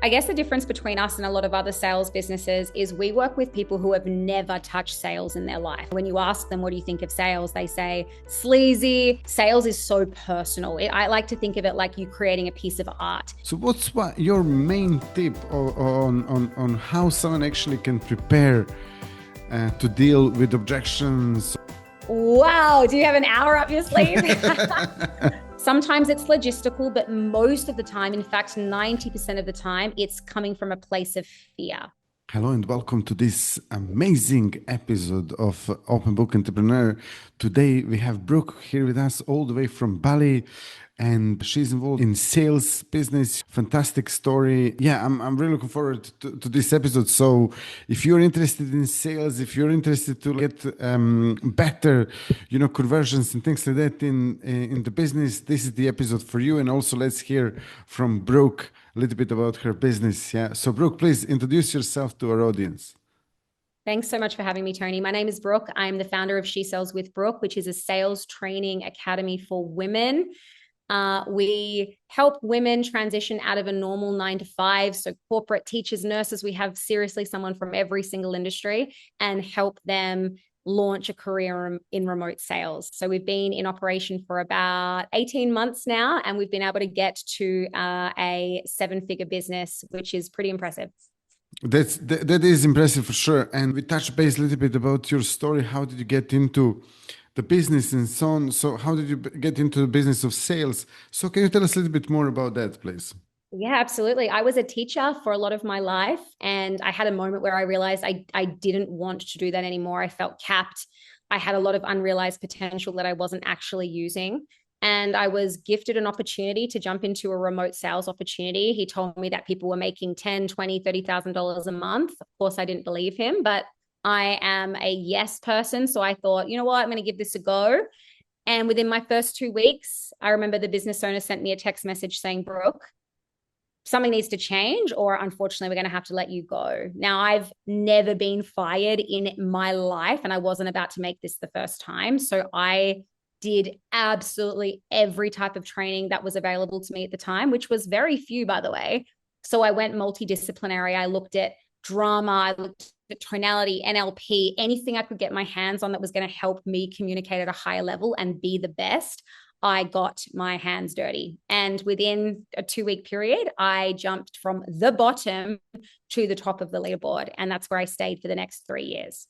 I guess the difference between us and a lot of other sales businesses is we work with people who have never touched sales in their life. When you ask them, what do you think of sales? They say sleazy. Sales is so personal. I like to think of it like you creating a piece of art. So what's your main tip on how someone actually can prepare to deal with objections? Wow, do you have an hour up your sleeve? Sometimes it's logistical, but most of the time, in fact, 90% of the time, it's coming from a place of fear. Hello and welcome to this amazing episode of Open Book Entrepreneur. Today we have Brooke here with us all the way from Bali, and she's involved in sales business. Fantastic story. Yeah, I'm really looking forward to this episode. So if you're interested in sales, if you're interested to get better, conversions and things like that in the business, this is the episode for you. And also let's hear from Brooke a little bit about her business. Yeah. So Brooke, please introduce yourself to our audience. Thanks so much for having me, Tony. My name is Brooke. I'm the founder of She Sells with Brooke, which is a sales training academy for women. We help women transition out of a normal 9 to 5. So corporate teachers, nurses, we have seriously someone from every single industry and help them launch a career in remote sales. So we've been in operation for about 18 months now, and we've been able to get to a 7-figure business, which is pretty impressive. That is impressive for sure. And we touched base a little bit about your story. How did you get into the business and so on? So how did you get into the business of sales? So can you tell us a little bit more about that, please? Yeah, absolutely. I was a teacher for a lot of my life, and I had a moment where I realized I didn't want to do that anymore. I felt capped. I had a lot of unrealized potential that I wasn't actually using. And I was gifted an opportunity to jump into a remote sales opportunity. He told me that people were making $10,000, $20,000, $30,000 a month. Of course, I didn't believe him, but I am a yes person. So I thought, you know what, I'm going to give this a go. And within my first 2 weeks, I remember the business owner sent me a text message saying, Brooke, something needs to change, or unfortunately, we're going to have to let you go. Now, I've never been fired in my life, and I wasn't about to make this the first time. So I did absolutely every type of training that was available to me at the time, which was very few, by the way. So I went multidisciplinary. I looked at drama, I looked at tonality, NLP, anything I could get my hands on that was going to help me communicate at a higher level and be the best. I got my hands dirty. And within a 2-week period, I jumped from the bottom to the top of the leaderboard. And that's where I stayed for the next 3 years.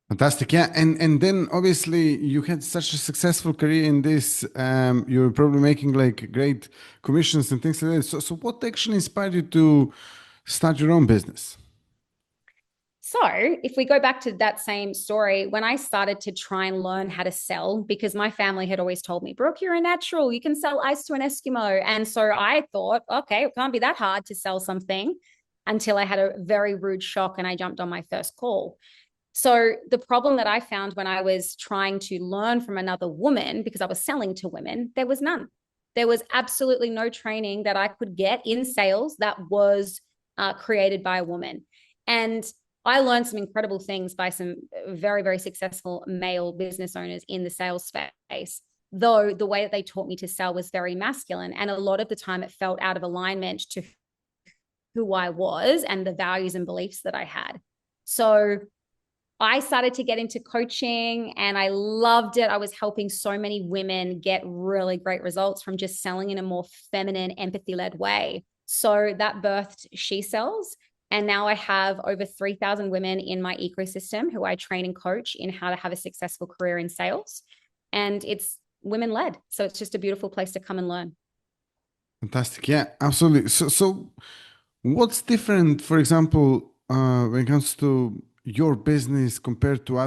Fantastic. Yeah. And then obviously you had such a successful career in this. You were probably making like great commissions and things like that. So what actually inspired you to start your own business? So if we go back to that same story, when I started to try and learn how to sell, because my family had always told me, Brooke, you're a natural, you can sell ice to an Eskimo. And so I thought, okay, it can't be that hard to sell something, until I had a very rude shock and I jumped on my first call. So the problem that I found when I was trying to learn from another woman, because I was selling to women, there was none. There was absolutely no training that I could get in sales that was created by a woman. And I learned some incredible things by some very, very successful male business owners in the sales space, though the way that they taught me to sell was very masculine. And a lot of the time it felt out of alignment to who I was and the values and beliefs that I had. So I started to get into coaching and I loved it. I was helping so many women get really great results from just selling in a more feminine, empathy-led way. So that birthed She Sells. And now I have over 3,000 women in my ecosystem who I train and coach in how to have a successful career in sales. And it's women-led. So it's just a beautiful place to come and learn. Fantastic. Yeah, absolutely. So what's different, for example, when it comes to your business compared to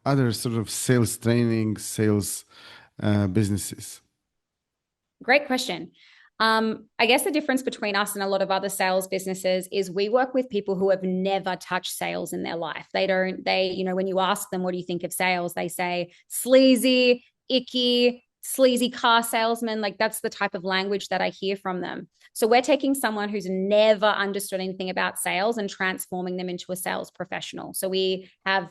other sort of sales training, sales businesses? Great question. I guess the difference between us and a lot of other sales businesses is we work with people who have never touched sales in their life. When you ask them, what do you think of sales? They say sleazy, icky, sleazy car salesman. Like that's the type of language that I hear from them. So we're taking someone who's never understood anything about sales and transforming them into a sales professional. So we have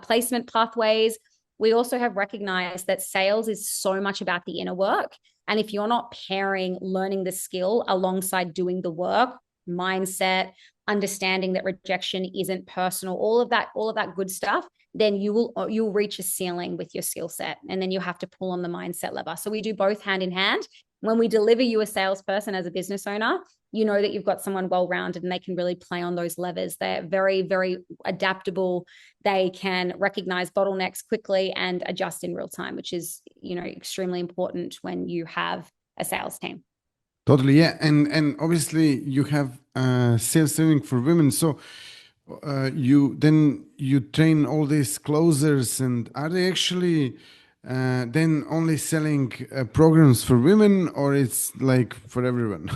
placement pathways. We also have recognized that sales is so much about the inner work. And if you're not pairing learning the skill alongside doing the work, mindset, understanding that rejection isn't personal, all of that good stuff, then you'll reach a ceiling with your skill set, and then you have to pull on the mindset lever. So we do both hand in hand. When we deliver you a salesperson as a business owner, you know that you've got someone well-rounded and they can really play on those levers. They're very, very adaptable. They can recognize bottlenecks quickly and adjust in real time, which is, extremely important when you have a sales team. Totally, yeah, and obviously you have sales training for women. So you train all these closers, and are they actually then only selling programs for women, or it's like for everyone?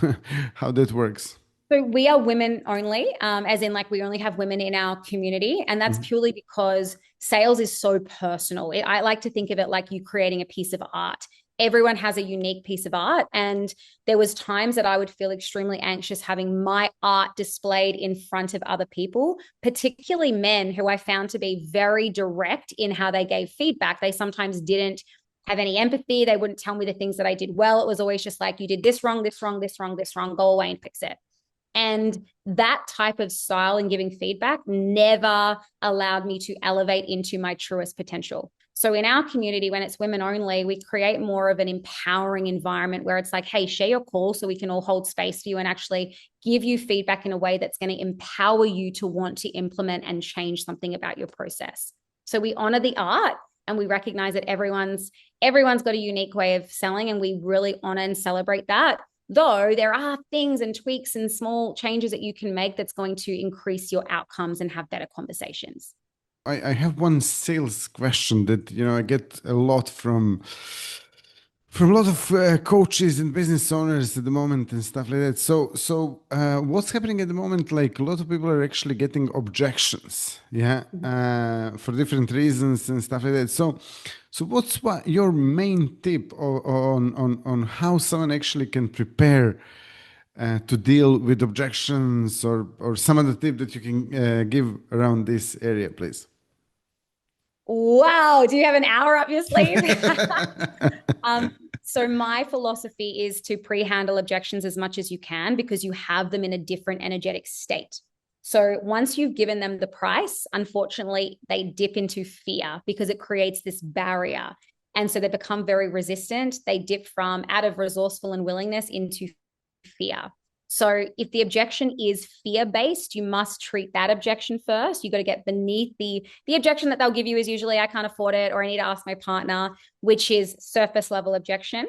How that works? So we are women only, as in like we only have women in our community. And that's Mhm. purely because sales is so personal. I like to think of it like you creating a piece of art. Everyone has a unique piece of art. And there was times that I would feel extremely anxious having my art displayed in front of other people, particularly men who I found to be very direct in how they gave feedback. They sometimes didn't have any empathy. They wouldn't tell me the things that I did well. It was always just like, you did this wrong, this wrong, this wrong, this wrong, go away and fix it. And that type of style in giving feedback never allowed me to elevate into my truest potential. So in our community, when it's women only, we create more of an empowering environment where it's like, hey, share your call so we can all hold space for you and actually give you feedback in a way that's going to empower you to want to implement and change something about your process. So we honor the art and we recognize that everyone's got a unique way of selling, and we really honor and celebrate that. Though there are things and tweaks and small changes that you can make that's going to increase your outcomes and have better conversations. I have one sales question that I get a lot from a lot of coaches and business owners at the moment and stuff like that. So what's happening at the moment? Like a lot of people are actually getting objections, yeah, for different reasons and stuff like that. So what's your main tip on how someone actually can prepare to deal with objections, or some other tip that you can give around this area, please? Wow. Do you have an hour up your sleeve? um, so my philosophy is to pre-handle objections as much as you can because you have them in a different energetic state. So once you've given them the price, unfortunately, they dip into fear because it creates this barrier. And so they become very resistant. They dip from out of resourceful and willingness into fear. So if the objection is fear-based, you must treat that objection first. You got to get beneath the objection that they'll give you is usually I can't afford it or I need to ask my partner, which is surface level objection.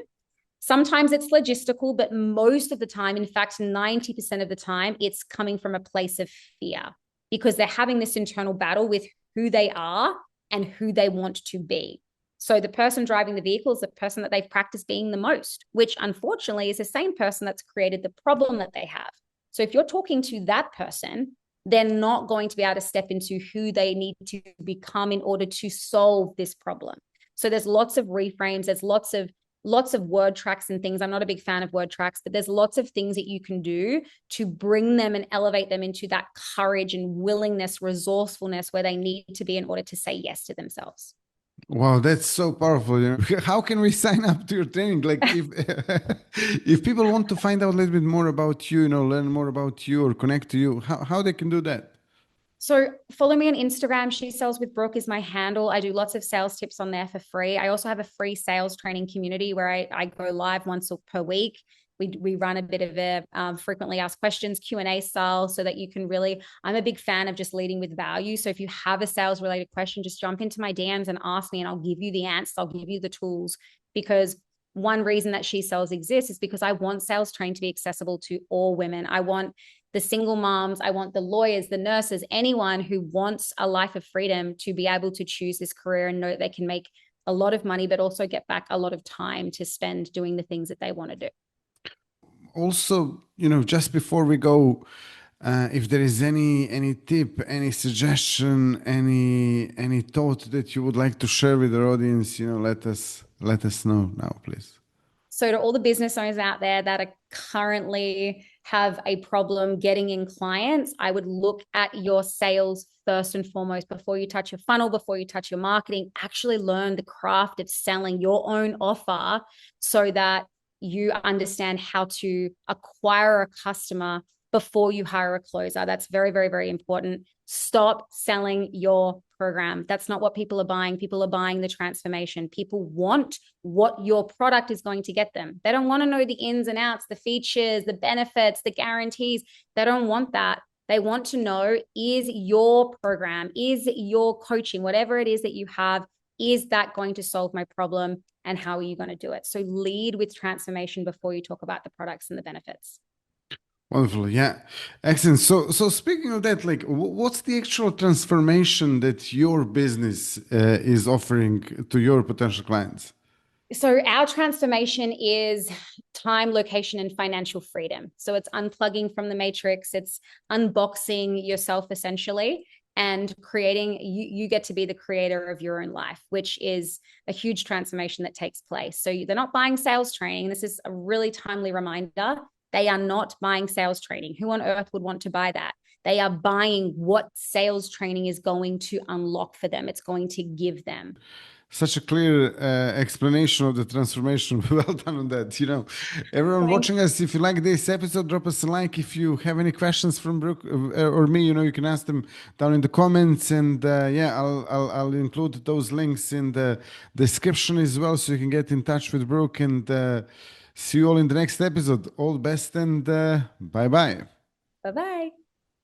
Sometimes it's logistical, but most of the time, in fact, 90% of the time, it's coming from a place of fear because they're having this internal battle with who they are and who they want to be. So the person driving the vehicle is the person that they've practiced being the most, which unfortunately is the same person that's created the problem that they have. So if you're talking to that person, they're not going to be able to step into who they need to become in order to solve this problem. So there's lots of reframes, there's lots of word tracks and things. I'm not a big fan of word tracks, but there's lots of things that you can do to bring them and elevate them into that courage and willingness, resourcefulness where they need to be in order to say yes to themselves. Wow, that's so powerful. How can we sign up to your training? Like if if people want to find out a little bit more about you, learn more about you or connect to you, how they can do that? So follow me on Instagram. She Sells with Brooke is my handle. I do lots of sales tips on there for free. I also have a free sales training community where I go live once per week. We run a bit of a frequently asked questions Q&A style so that you can really, I'm a big fan of just leading with value. So if you have a sales related question, just jump into my DMs and ask me and I'll give you the answers. I'll give you the tools, because one reason that She Sells exists is because I want sales training to be accessible to all women. I want the single moms, I want the lawyers, the nurses, anyone who wants a life of freedom to be able to choose this career and know that they can make a lot of money, but also get back a lot of time to spend doing the things that they want to do. Also, just before we go, if there is any tip, any suggestion, any thought that you would like to share with our audience, let us know now, please. So to all the business owners out there that are currently have a problem getting in clients, I would look at your sales first and foremost before you touch your funnel, before you touch your marketing. Actually learn the craft of selling your own offer so that you understand how to acquire a customer before you hire a closer. That's very, very, very important. Stop selling your program. That's not what people are buying. People are buying the transformation. People want what your product is going to get them. They don't want to know the ins and outs, the features, the benefits, the guarantees. They don't want that. They want to know, is your program, is your coaching, whatever it is that you have, is that going to solve my problem? And how are you going to do it? So lead with transformation before you talk about the products and the benefits. Wonderful, yeah, excellent. So speaking of that, like, what's the actual transformation that your business is offering to your potential clients? So our transformation is time, location, and financial freedom. So it's unplugging from the matrix. It's unboxing yourself essentially and creating, you get to be the creator of your own life, which is a huge transformation that takes place. So they're not buying sales training. This is a really timely reminder. They are not buying sales training. Who on earth would want to buy that? They are buying what sales training is going to unlock for them. It's going to give them. Such a clear explanation of the transformation. Well done on that. Everyone watching us, if you like this episode, drop us a like. If you have any questions from Brooke or me, you can ask them down in the comments. And yeah, I'll include those links in the description as well, so you can get in touch with Brooke. And see you all in the next episode. All the best, and bye bye. Bye bye.